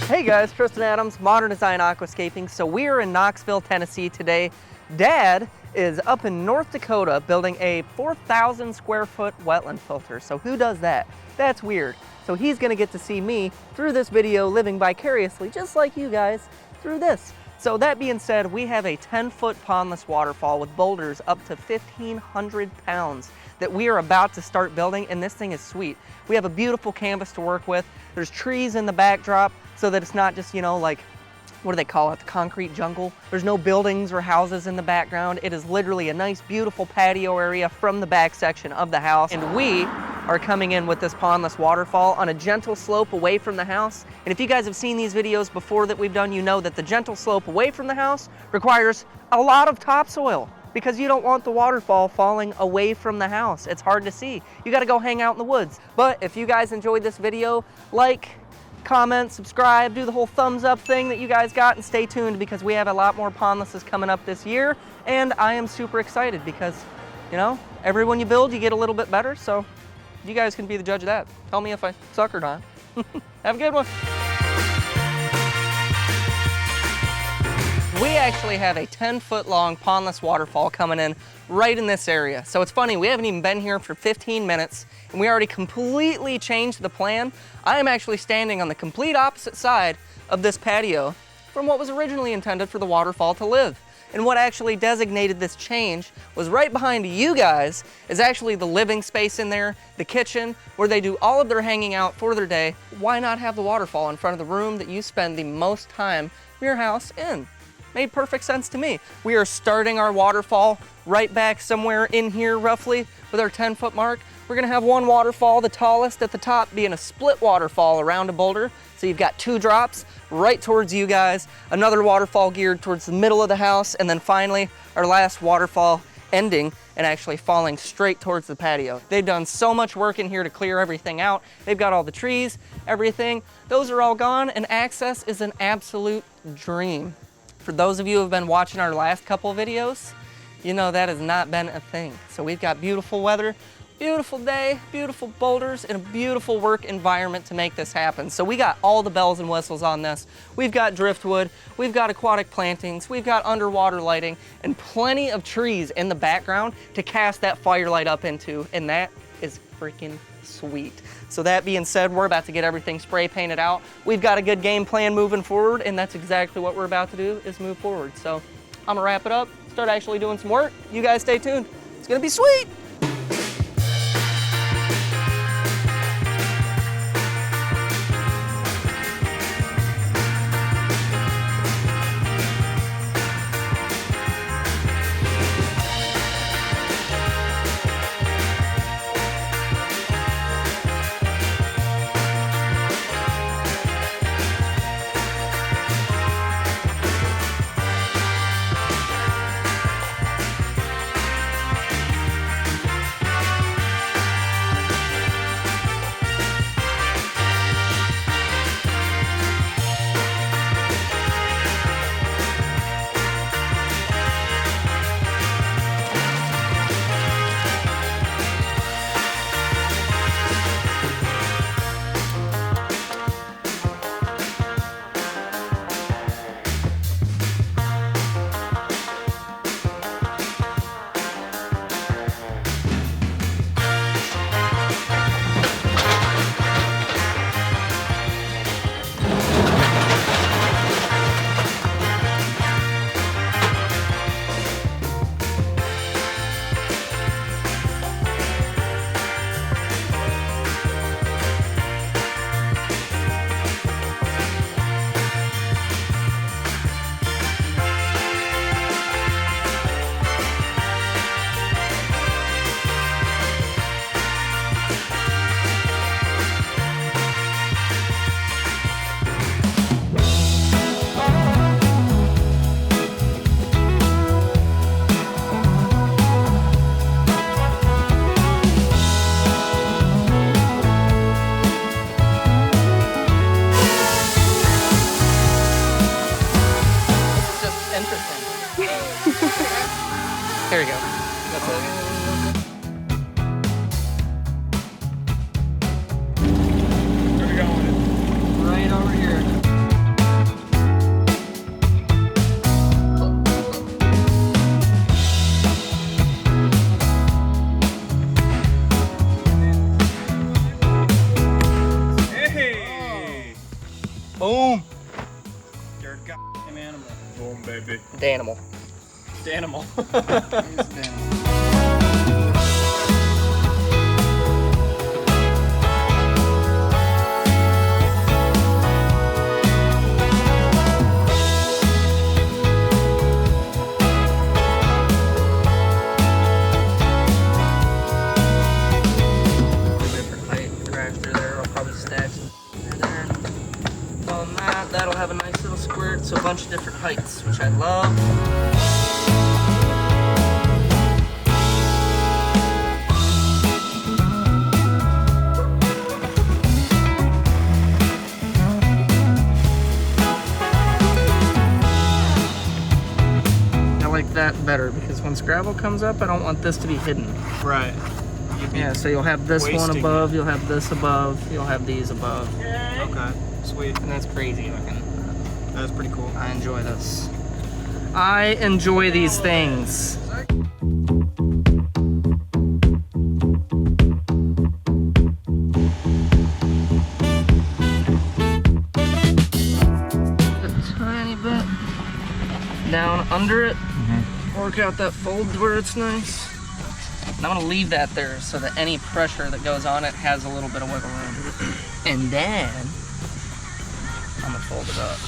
Hey guys, Tristan Adams, Modern Design Aquascaping. So we are in Knoxville, Tennessee today. Dad is up in North Dakota building a 4,000 square foot wetland filter. So who does that? That's weird. So he's gonna get to see me through this video living vicariously, just like you guys, through this. So that being said, we have a 10-foot pondless waterfall with boulders up to 1,500 pounds that we are about to start building, and this thing is sweet. We have a beautiful canvas to work with. There's trees in the backdrop so that it's not just, you know, like, what do they call it, the concrete jungle? There's no buildings or houses in the background. It is literally a nice, beautiful patio area from the back section of the house. And we are coming in with this pondless waterfall on a gentle slope away from the house. And if you guys have seen these videos before that we've done, you know that the gentle slope away from the house requires a lot of topsoil because you don't want the waterfall falling away from the house. It's hard to see. You gotta go hang out in the woods. But if you guys enjoyed this video, like, comment, subscribe, do the whole thumbs up thing that you guys got, and stay tuned because we have a lot more pondlesses coming up this year. And I am super excited because, you know, every one you build, you get a little bit better. So you guys can be the judge of that. Tell me if I suck or not. Have a good one. We actually have a 10-foot long pondless waterfall coming in right in this area. So it's funny, we haven't even been here for 15 minutes and we already completely changed the plan. I am actually standing on the complete opposite side of this patio from what was originally intended for the waterfall to live. And what actually designated this change was right behind you guys is actually the living space in there, the kitchen, where they do all of their hanging out for their day. Why not have the waterfall in front of the room that you spend the most time in your house in? Made perfect sense to me. We are starting our waterfall right back somewhere in here roughly with our 10-foot mark. We're gonna have one waterfall, the tallest at the top, being a split waterfall around a boulder. So you've got two drops right towards you guys, another waterfall geared towards the middle of the house, and then finally our last waterfall ending and actually falling straight towards the patio. They've done so much work in here to clear everything out. They've got all the trees, everything. Those are all gone, and access is an absolute dream. For those of you who have been watching our last couple videos, you know that has not been a thing. So we've got beautiful weather, beautiful day, beautiful boulders, and a beautiful work environment to make this happen. So we got all the bells and whistles on this. We've got driftwood, we've got aquatic plantings, we've got underwater lighting, and plenty of trees in the background to cast that firelight up into, and that is freaking sweet. So that being said, we're about to get everything spray painted out. We've got a good game plan moving forward, and that's exactly what we're about to do, is move forward. So I'm gonna wrap it up, start actually doing some work. You guys stay tuned. It's gonna be sweet. There you go. That's it. Where are we going with it? Right over here. Boom. You're a goddamn animal. Boom, baby. Danimal. Danimal. That'll have a nice little squirt, so a bunch of different heights, which I love. I like that better because when gravel comes up, I don't want this to be hidden. Right. Yeah, so you'll have this one above, it. you'll have this above, you'll have these above. Okay, sweet. And that's crazy looking. That's pretty cool. I enjoy this. I enjoy these things. A tiny bit down under it. Work out that fold to where it's nice. And I'm gonna leave that there so that any pressure that goes on it has a little bit of wiggle room. And then I'm gonna fold it up.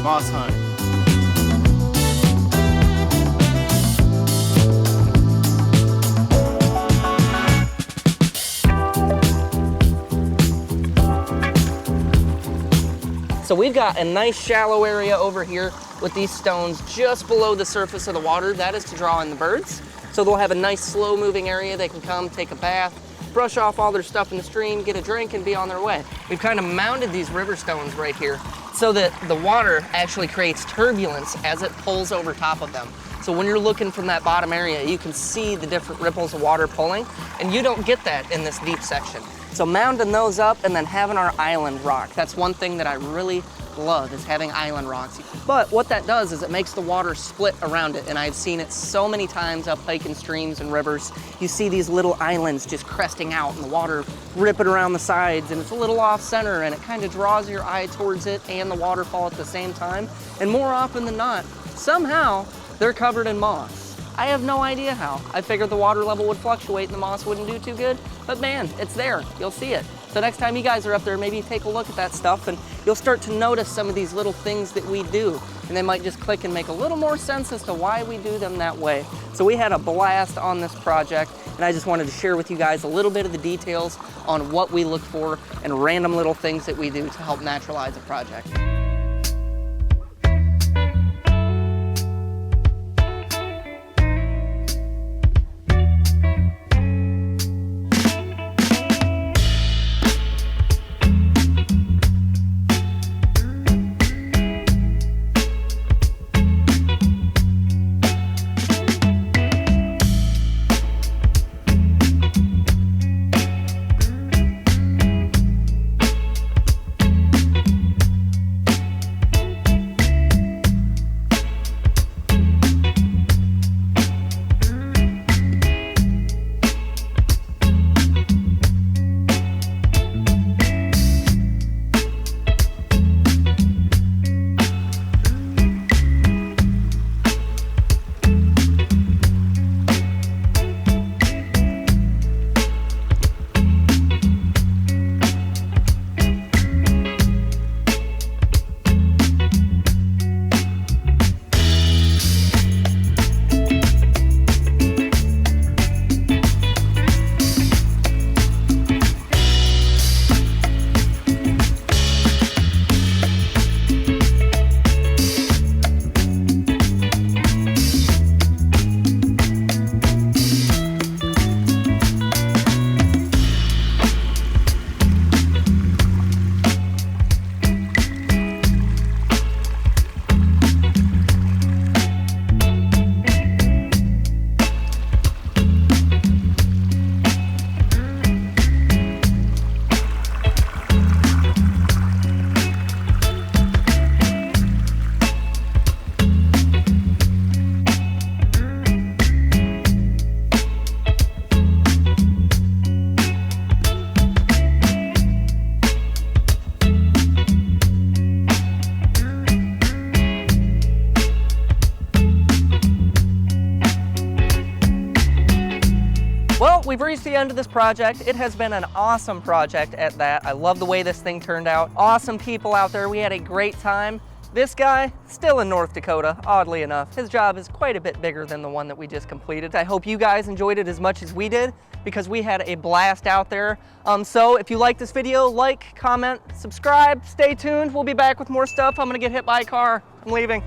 Boss hunt. So we've got a nice shallow area over here with these stones just below the surface of the water. That is to draw in the birds. So they'll have a nice slow moving area. They can come take a bath, brush off all their stuff in the stream, get a drink, and be on their way. We've kind of mounted these river stones right here so that the water actually creates turbulence as it pulls over top of them. So when you're looking from that bottom area, you can see the different ripples of water pulling, and you don't get that in this deep section. So mounding those up and then having our island rock. That's one thing that I really love, is having island rocks. But what that does is it makes the water split around it, and I've seen it so many times up hiking streams and rivers. You see these little islands just cresting out and the water ripping around the sides, and it's a little off center, and it kind of draws your eye towards it and the waterfall at the same time. And more often than not, somehow they're covered in moss. I have no idea how. I figured the water level would fluctuate and the moss wouldn't do too good, but man, it's there. You'll see it. So next time you guys are up there, maybe take a look at that stuff and you'll start to notice some of these little things that we do, and they might just click and make a little more sense as to why we do them that way. So we had a blast on this project, and I just wanted to share with you guys a little bit of the details on what we look for and random little things that we do to help naturalize a project. we've reached the end of this project. It has been an awesome project at that. I love the way this thing turned out. Awesome people out there. We had a great time. This guy, still in North Dakota, oddly enough. His job is quite a bit bigger than the one that we just completed. I hope you guys enjoyed it as much as we did, because we had a blast out there. So if you like this video, like, comment, subscribe, stay tuned. We'll be back with more stuff. I'm gonna get hit by a car. I'm leaving.